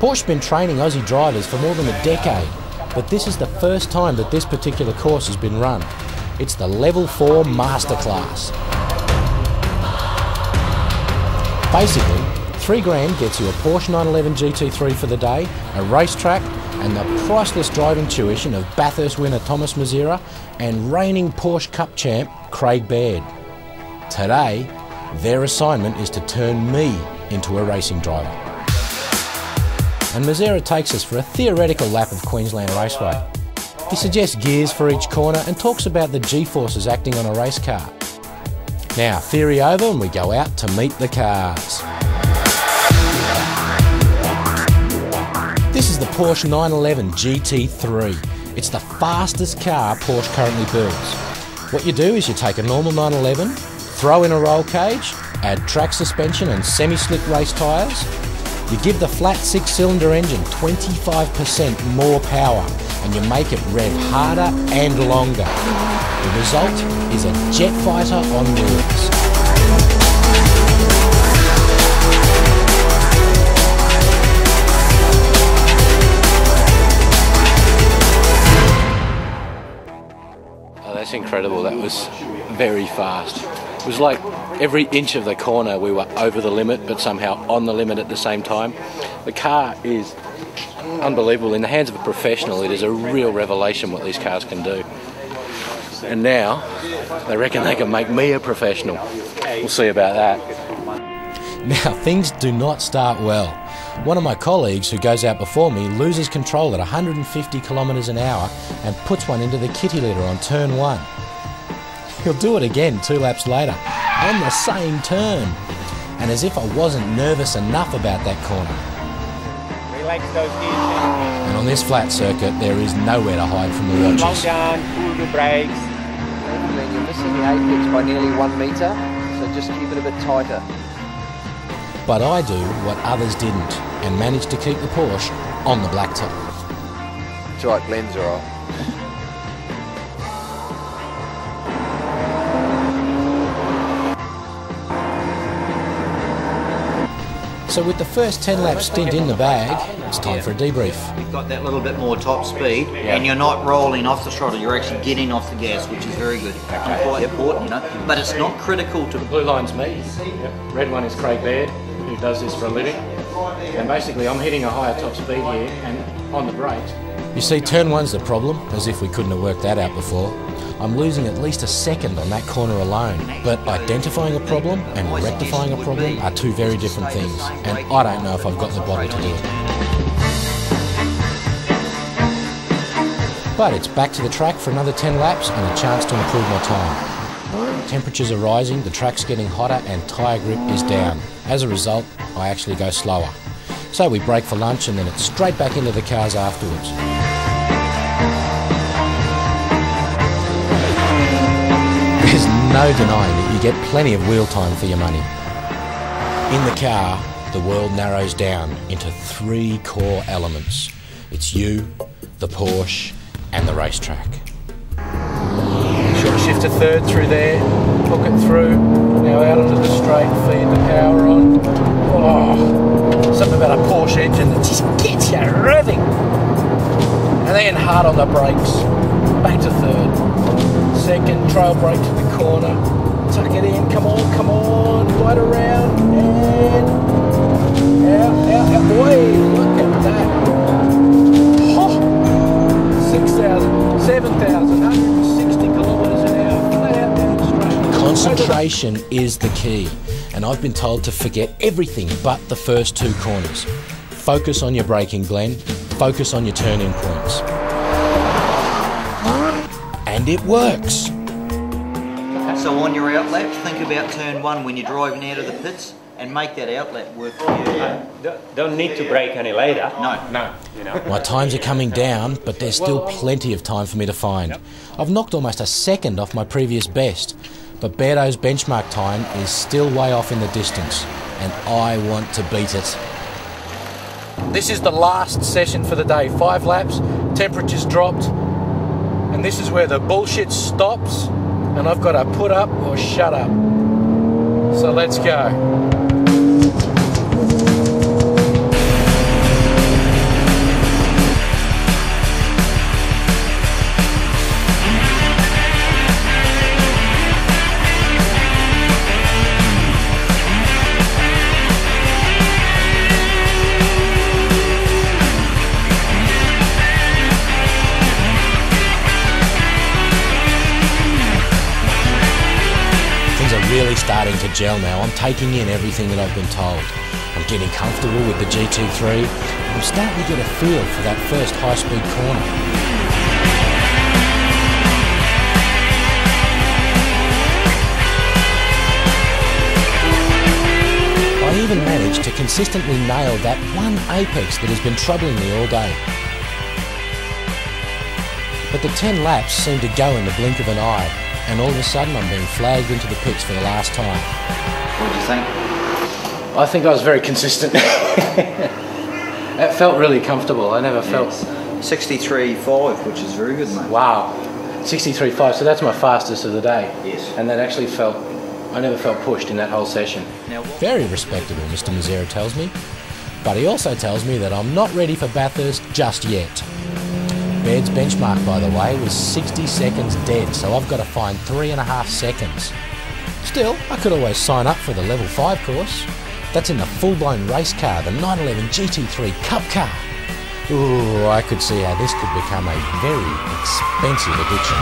Porsche's been training Aussie drivers for more than a decade, but this is the first time that this particular course has been run. It's the Level 4 Masterclass. Basically, $3,000 gets you a Porsche 911 GT3 for the day, a racetrack, and the priceless driving tuition of Bathurst winner Thomas Mazera and reigning Porsche Cup champ Craig Baird. Today, their assignment is to turn me into a racing driver. And Mazera takes us for a theoretical lap of Queensland Raceway. He suggests gears for each corner and talks about the G-forces acting on a race car. Now, theory over and we go out to meet the cars. This is the Porsche 911 GT3. It's the fastest car Porsche currently builds. What you do is you take a normal 911, throw in a roll cage, add track suspension and semi-slick race tyres. You give the flat 6-cylinder engine 25% more power and you make it rev harder and longer. The result is a jet fighter on wheels. Oh, that's incredible. That was very fast. It was like every inch of the corner we were over the limit, but somehow on the limit at the same time. The car is unbelievable. In the hands of a professional, it is a real revelation what these cars can do. And now, they reckon they can make me a professional. We'll see about that. Now, things do not start well. One of my colleagues who goes out before me loses control at 150 kilometres an hour and puts one into the kitty litter on turn 1. He'll do it again 2 laps later, on the same turn. And as if I wasn't nervous enough about that corner. Relax those gears. And on this flat circuit, there is nowhere to hide from the watches. Long down, pull your brakes. You're missing the apex by nearly 1 metre, so just keep it a bit tighter. But I do what others didn't, and managed to keep the Porsche on the blacktop. It's alright, Glenn's alright. So with the first 10 lap stint in the bag, it's time for a debrief. You've got that little bit more top speed, and you're not rolling off the throttle, you're actually getting off the gas, which is very good. And quite important, you know, but it's not critical to... The blue line's me. Red one is Craig Baird, who does this for a living. And basically I'm hitting a higher top speed here and on the brakes. You see, turn 1's the problem, as if we couldn't have worked that out before. I'm losing at least a second on that corner alone. But identifying a problem and rectifying a problem are two very different things, and I don't know if I've got the bottle to do it. But it's back to the track for another 10 laps and a chance to improve my time. Temperatures are rising, the track's getting hotter and tyre grip is down. As a result, I actually go slower. So we break for lunch and then it's straight back into the cars afterwards. There's no denying that you get plenty of wheel time for your money. In the car, the world narrows down into 3 core elements. It's you, the Porsche, and the racetrack. Short shift to third through there, hook it through, now out onto the straight, feed the power on. Oh, something about a Porsche engine that just gets you revving. And then hard on the brakes, back to third. Second, trail brake to the corner, tuck it in, come on, right around, and out, boy, look at that. Oh, 6,000, 7,160 kilometres an hour, flat out down the straight. Concentration is the key, and I've been told to forget everything but the first 2 corners. Focus on your braking, Glenn, focus on your turn-in points. And it works. So on your outlap, think about turn 1 when you're driving out of the pits and make that outlap work for you. Don't need to brake any later. No. You know. My times are coming down, but there's still plenty of time for me to find. I've knocked almost a second off my previous best, but Beardo's benchmark time is still way off in the distance, and I want to beat it. This is the last session for the day. 5 laps, temperature's dropped, and this is where the bullshit stops, and I've got to put up or shut up. So let's go. gel now. I'm taking in everything that I've been told. I'm getting comfortable with the GT3. I'm starting to get a feel for that first high-speed corner. I even managed to consistently nail that one apex that has been troubling me all day. But the 10 laps seemed to go in the blink of an eye, and all of a sudden I'm being flagged into the pits for the last time. What do you think? I think I was very consistent. That felt really comfortable. I never felt... 63.5, which is very good, mate. Wow. 63.5, so that's my fastest of the day. Yes. And that actually felt... I never felt pushed in that whole session. Now, Very respectable, Mr. Mazzera tells me. But he also tells me that I'm not ready for Bathurst just yet. Baird's benchmark, by the way, was 60 seconds dead, so I've got to find 3.5 seconds. Still, I could always sign up for the level 5 course. That's in the full-blown race car, the 911 GT3 Cup car. Ooh, I could see how this could become a very expensive addiction.